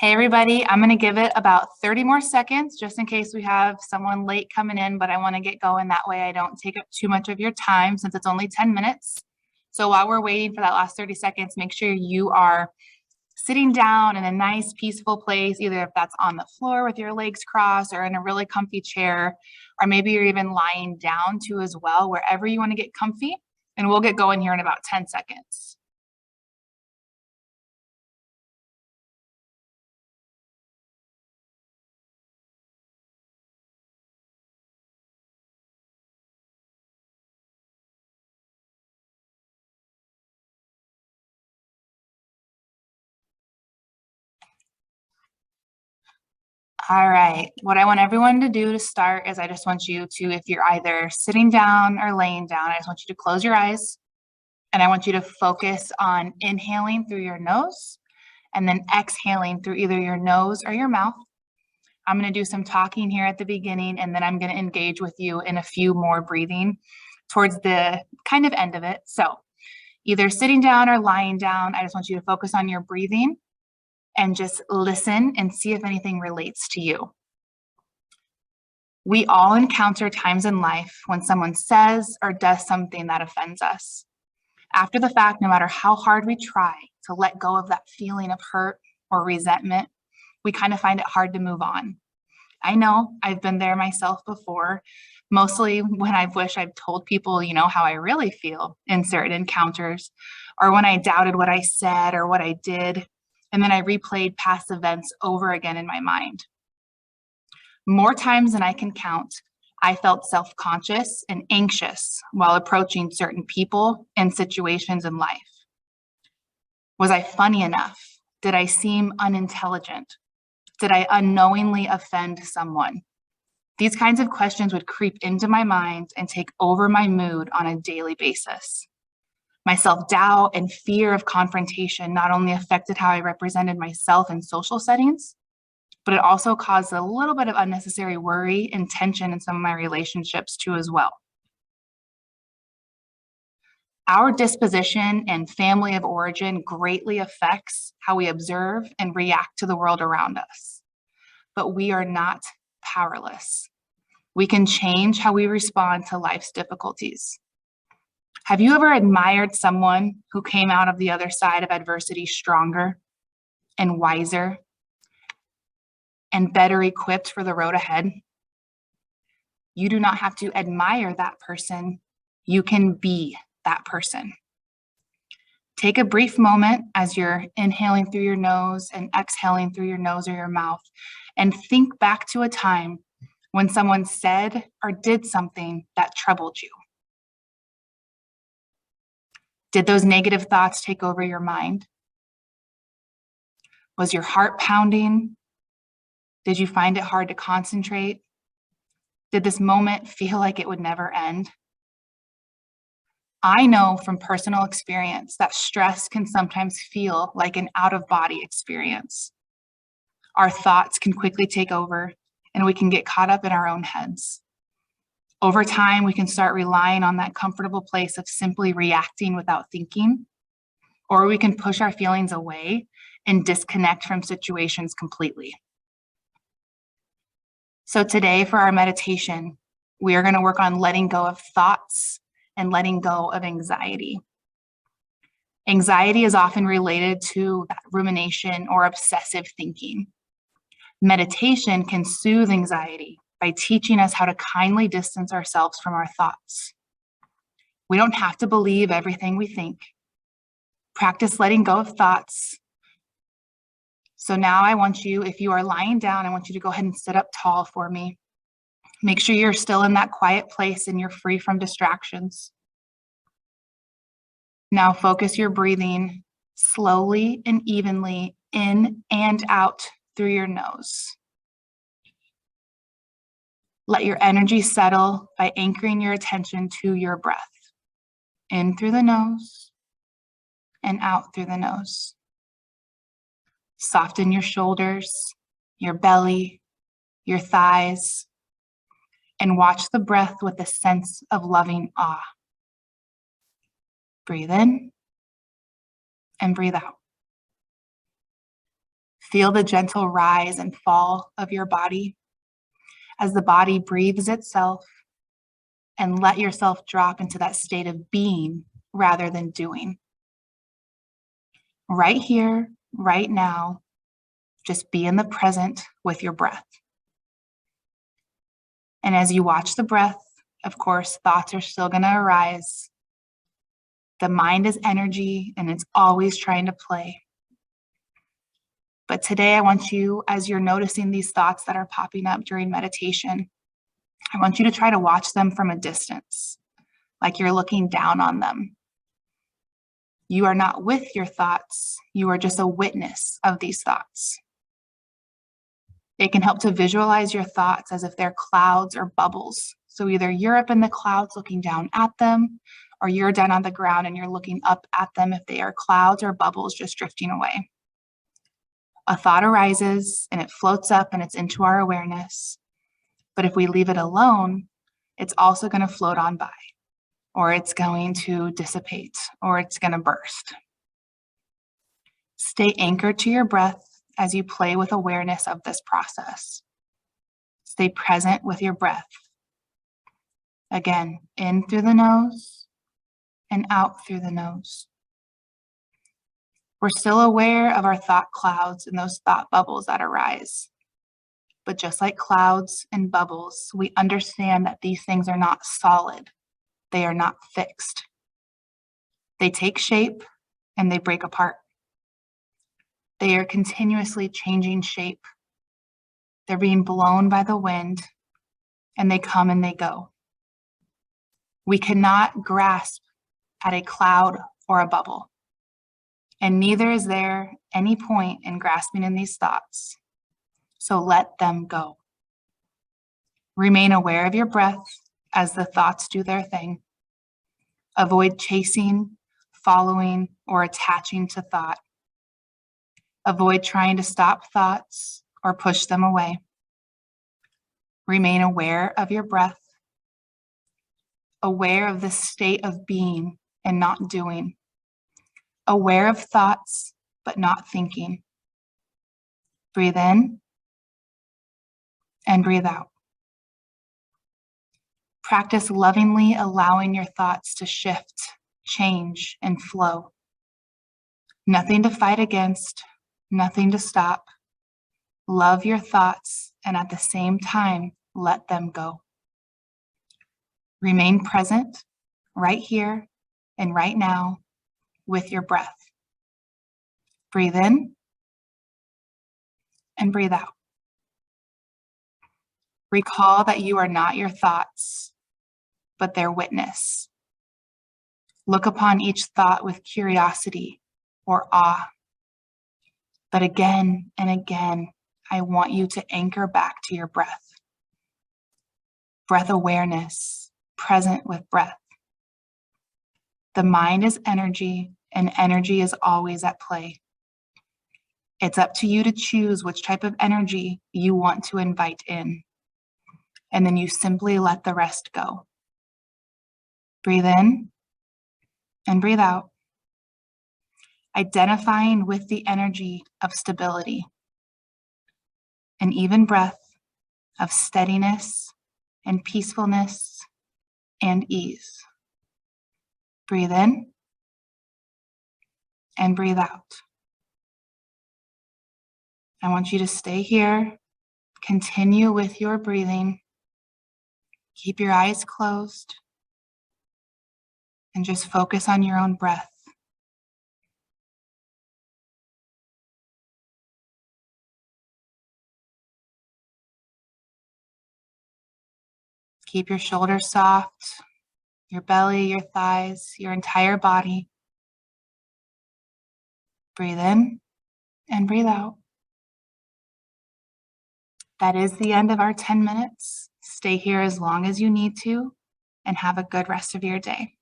Hey everybody, I'm gonna give it about 30 more seconds just in case we have someone late coming in, but I wanna get going. That way I don't take up too much of your time since it's only 10 minutes. So while we're waiting for that last 30 seconds, make sure you are sitting down in a nice peaceful place, either if that's on the floor with your legs crossed or in a really comfy chair, or maybe you're even lying down too as well, wherever you wanna get comfy. And we'll get going here in about 10 seconds. All right, what I want everyone to do to start is I just want you to, if you're either sitting down or laying down, I just want you to close your eyes and I want you to focus on inhaling through your nose and then exhaling through either your nose or your mouth. I'm gonna do some talking here at the beginning and then I'm gonna engage with you in a few more breathing towards the kind of end of it. So either sitting down or lying down, I just want you to focus on your breathing and just listen and see if anything relates to you. We all encounter times in life when someone says or does something that offends us. After the fact, no matter how hard we try to let go of that feeling of hurt or resentment, we kind of find it hard to move on. I know I've been there myself before, mostly when I wish I'd told people, how I really feel in certain encounters, or when I doubted what I said or what I did. And then I replayed past events over again in my mind. More times than I can count, I felt self-conscious and anxious while approaching certain people and situations in life. Was I funny enough? Did I seem unintelligent? Did I unknowingly offend someone? These kinds of questions would creep into my mind and take over my mood on a daily basis. My self-doubt and fear of confrontation not only affected how I represented myself in social settings, but it also caused a little bit of unnecessary worry and tension in some of my relationships too as well. Our disposition and family of origin greatly affects how we observe and react to the world around us. But we are not powerless. We can change how we respond to life's difficulties. Have you ever admired someone who came out of the other side of adversity stronger and wiser and better equipped for the road ahead? You do not have to admire that person. You can be that person. Take a brief moment as you're inhaling through your nose and exhaling through your nose or your mouth, and think back to a time when someone said or did something that troubled you. Did those negative thoughts take over your mind? Was your heart pounding? Did you find it hard to concentrate? Did this moment feel like it would never end? I know from personal experience that stress can sometimes feel like an out-of-body experience. Our thoughts can quickly take over and we can get caught up in our own heads. Over time, we can start relying on that comfortable place of simply reacting without thinking, or we can push our feelings away and disconnect from situations completely. So today for our meditation, we are going to work on letting go of thoughts and letting go of anxiety. Anxiety is often related to that rumination or obsessive thinking. Meditation can soothe anxiety by teaching us how to kindly distance ourselves from our thoughts. We don't have to believe everything we think. Practice letting go of thoughts. So now I want you, if you are lying down, I want you to go ahead and sit up tall for me. Make sure you're still in that quiet place and you're free from distractions. Now focus your breathing slowly and evenly in and out through your nose. Let your energy settle by anchoring your attention to your breath. In through the nose and out through the nose. Soften your shoulders, your belly, your thighs, and watch the breath with a sense of loving awe. Breathe in and breathe out. Feel the gentle rise and fall of your body as the body breathes itself, and let yourself drop into that state of being rather than doing. Right here, right now, just be in the present with your breath. And as you watch the breath, of course, thoughts are still going to arise. The mind is energy and it's always trying to play. But today I want you, as you're noticing these thoughts that are popping up during meditation, I want you to try to watch them from a distance, like you're looking down on them. You are not with your thoughts. You are just a witness of these thoughts. It can help to visualize your thoughts as if they're clouds or bubbles. So either you're up in the clouds looking down at them, or you're down on the ground and you're looking up at them if they are clouds or bubbles just drifting away. A thought arises and it floats up and it's into our awareness. But if we leave it alone, it's also going to float on by, or it's going to dissipate, or it's going to burst. Stay anchored to your breath as you play with awareness of this process. Stay present with your breath. Again, in through the nose and out through the nose. We're still aware of our thought clouds and those thought bubbles that arise. But just like clouds and bubbles, we understand that these things are not solid. They are not fixed. They take shape and they break apart. They are continuously changing shape. They're being blown by the wind and they come and they go. We cannot grasp at a cloud or a bubble. And neither is there any point in grasping in these thoughts. So let them go. Remain aware of your breath as the thoughts do their thing. Avoid chasing, following, or attaching to thought. Avoid trying to stop thoughts or push them away. Remain aware of your breath, aware of the state of being and not doing, aware of thoughts but not thinking. Breathe in and breathe out. Practice lovingly allowing your thoughts to shift, change, and flow. Nothing to fight against, nothing to stop. Love your thoughts and at the same time, let them go. Remain present right here and right now with your breath. Breathe in and breathe out. Recall that you are not your thoughts, but their witness. Look upon each thought with curiosity or awe. But again and again, I want you to anchor back to your breath. Breath awareness, present with breath. The mind is energy, and energy is always at play. It's up to you to choose which type of energy you want to invite in. And then you simply let the rest go. Breathe in and breathe out. Identifying with the energy of stability. An even breath of steadiness and peacefulness and ease. Breathe in and breathe out. I want you to stay here, continue with your breathing, keep your eyes closed, and just focus on your own breath. Keep your shoulders soft, your belly, your thighs, your entire body. Breathe in and breathe out. That is the end of our 10 minutes. Stay here as long as you need to, and have a good rest of your day.